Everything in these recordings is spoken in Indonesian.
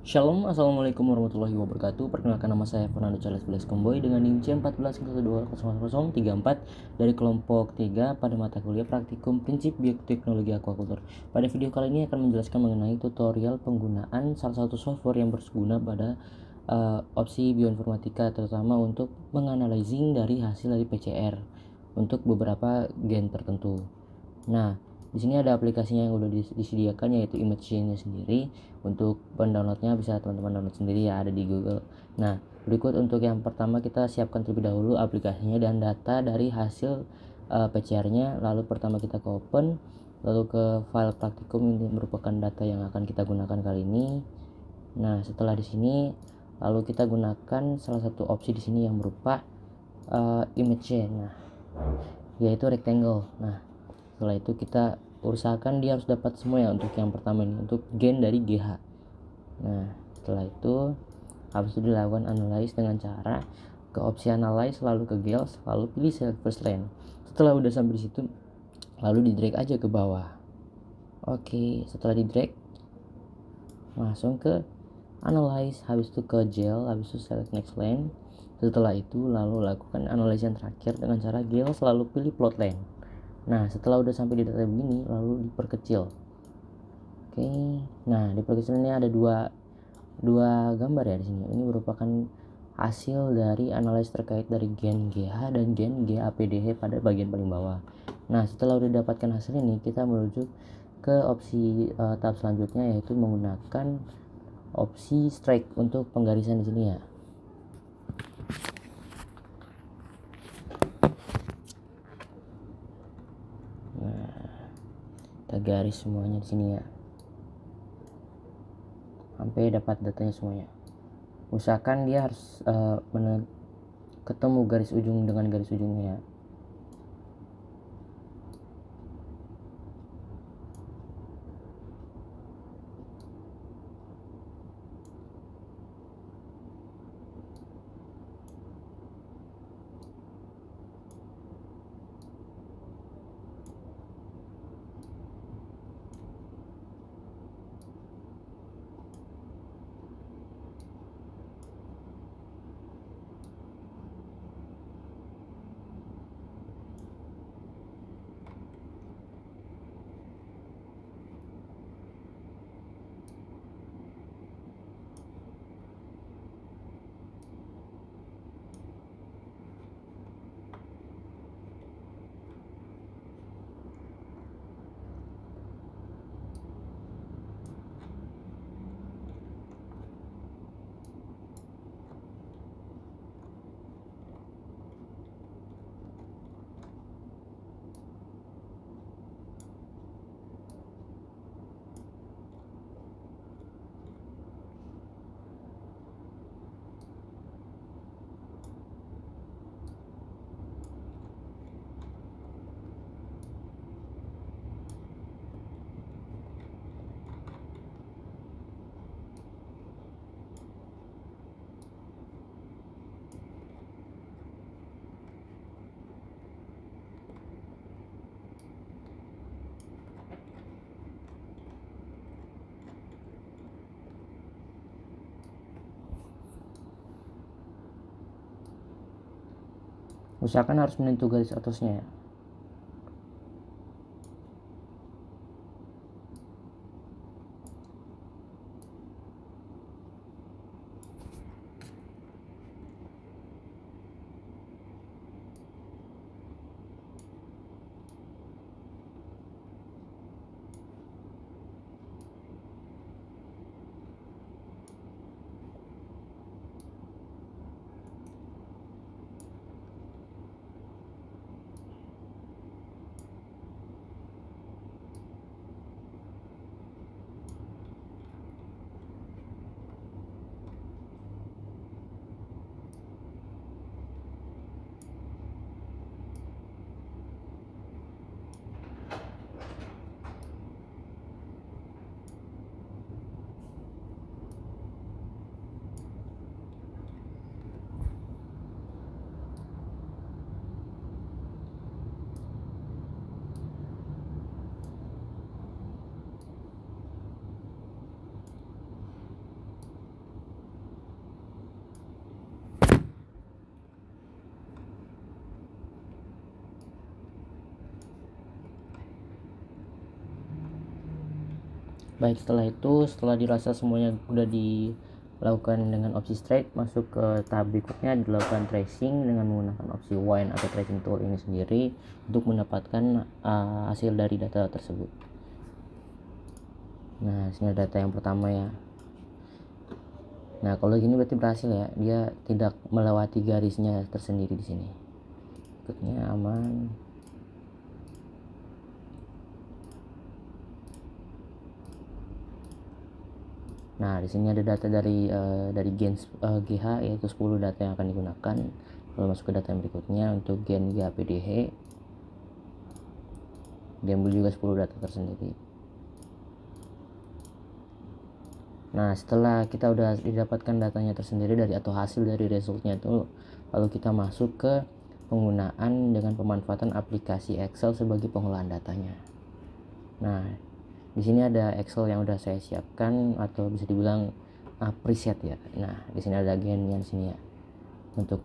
Shalom, Assalamualaikum warahmatullahi wabarakatuh. Perkenalkan, nama saya Fernando Charles Belas Komboy dengan NIM C14120034 dari kelompok 3 pada mata kuliah praktikum prinsip bioteknologi aquaculture. Pada video kali ini akan menjelaskan mengenai tutorial penggunaan salah satu software yang berguna pada opsi bioinformatika, terutama untuk menganalising dari hasil dari PCR untuk beberapa gen tertentu. Nah, di sini ada aplikasinya yang udah disediakan, yaitu ImageGen-nya sendiri. Untuk pendownloadnya bisa teman-teman download sendiri ya, ada di Google. Nah, berikut untuk yang pertama kita siapkan terlebih dahulu aplikasinya dan data dari hasil PCR-nya. Lalu pertama kita ke open, lalu ke file praktikum, ini merupakan data yang akan kita gunakan kali ini. Nah, setelah di sini lalu kita gunakan salah satu opsi di sini yang berupa ImageGen, nah, yaitu rectangle. Nah, setelah itu kita usahakan dia harus dapat semua ya untuk yang pertama ini, untuk gen dari GH. Nah, setelah itu habis itu dilakukan analyze dengan cara ke opsi analyze, lalu ke GELS, lalu pilih select first line. Setelah udah sampai di situ, lalu di drag aja ke bawah. Oke, setelah di drag langsung ke analyze, habis itu ke gel, habis itu select next line. Setelah itu lalu lakukan analysis yang terakhir dengan cara GELS, lalu pilih plot line. Nah, setelah udah sampai di data begini, lalu diperkecil. Oke, nah diperkecil ini ada dua gambar ya di sini. Ini merupakan hasil dari analisis terkait dari gen GH dan gen GAPDH pada bagian paling bawah. Nah, setelah udah dapatkan hasil ini, kita menuju ke opsi tahap selanjutnya, yaitu menggunakan opsi strike untuk penggarisan di sini ya. Nah, kita garis semuanya di sini ya, sampai dapat datanya semuanya. Usahakan dia harus ketemu garis ujung dengan garis ujungnya ya. Usahakan harus menyentuh garis atasnya ya. Baik, setelah dirasa semuanya udah dilakukan dengan opsi straight, masuk ke tahap berikutnya dilakukan tracing dengan menggunakan opsi wind atau tracing tool ini sendiri untuk mendapatkan hasil dari data tersebut. Nah, sini data yang pertama ya. Nah, kalau gini berarti berhasil ya, dia tidak melewati garisnya tersendiri di sini. Berikutnya aman. Nah, di sini ada data dari GH, yaitu 10 data yang akan digunakan. Lalu masuk ke data yang berikutnya untuk gen GHPDH. Diambil juga 10 data tersendiri. Nah, setelah kita udah didapatkan datanya tersendiri dari atau hasil dari resultnya itu, lalu kita masuk ke penggunaan dengan pemanfaatan aplikasi Excel sebagai pengolahan datanya. Nah, di sini ada Excel yang udah saya siapkan atau bisa dibilang preset ya. Nah, di sini ada gennya di sini ya. Untuk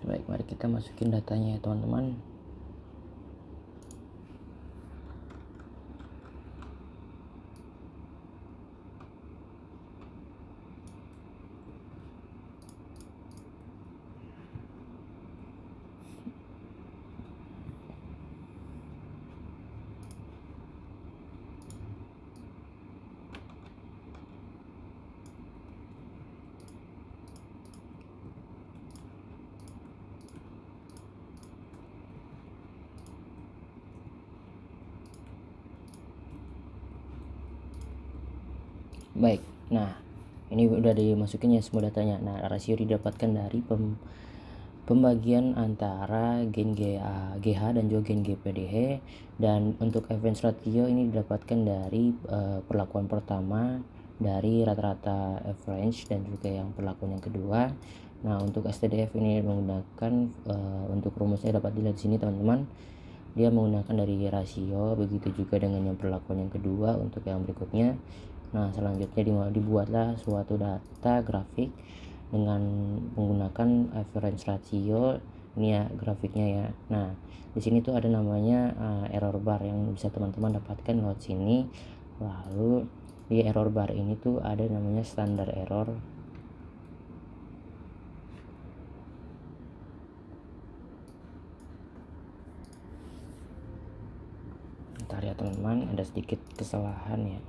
baik, mari kita masukin datanya ya teman-teman. Baik, nah ini udah dimasukin ya semua datanya. Nah, rasio didapatkan dari pembagian antara gen GH dan juga gen GPDH, dan untuk advance ratio ini didapatkan dari perlakuan pertama dari rata-rata average dan juga yang perlakuan yang kedua. Nah, untuk STDF ini menggunakan untuk rumusnya dapat dilihat di sini teman-teman. Dia menggunakan dari rasio, begitu juga dengan yang perlakuan yang kedua untuk yang berikutnya. Nah, selanjutnya dibuatlah suatu data grafik dengan menggunakan average ratio. Ini ya grafiknya ya. Nah, di sini tuh ada namanya error bar yang bisa teman-teman dapatkan lewat sini. Lalu di error bar ini tuh ada namanya standar error. Bentar ya teman-teman, ada sedikit kesalahan ya.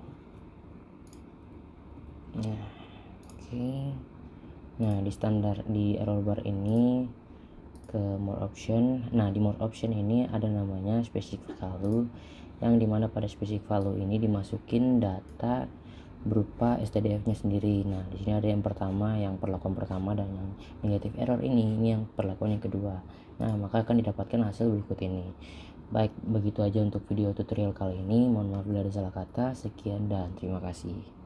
Nah, oke. Nah, di error bar ini ke more option. Nah, di more option ini ada namanya specific value, yang dimana pada specific value ini dimasukin data berupa STDF-nya sendiri. Nah, di sini ada yang pertama, yang perlakuan pertama, dan yang negative error ini yang perlakuan yang kedua. Nah, maka akan didapatkan hasil berikut ini. Baik, begitu aja untuk video tutorial kali ini. Mohon maaf bila ada salah kata. Sekian dan terima kasih.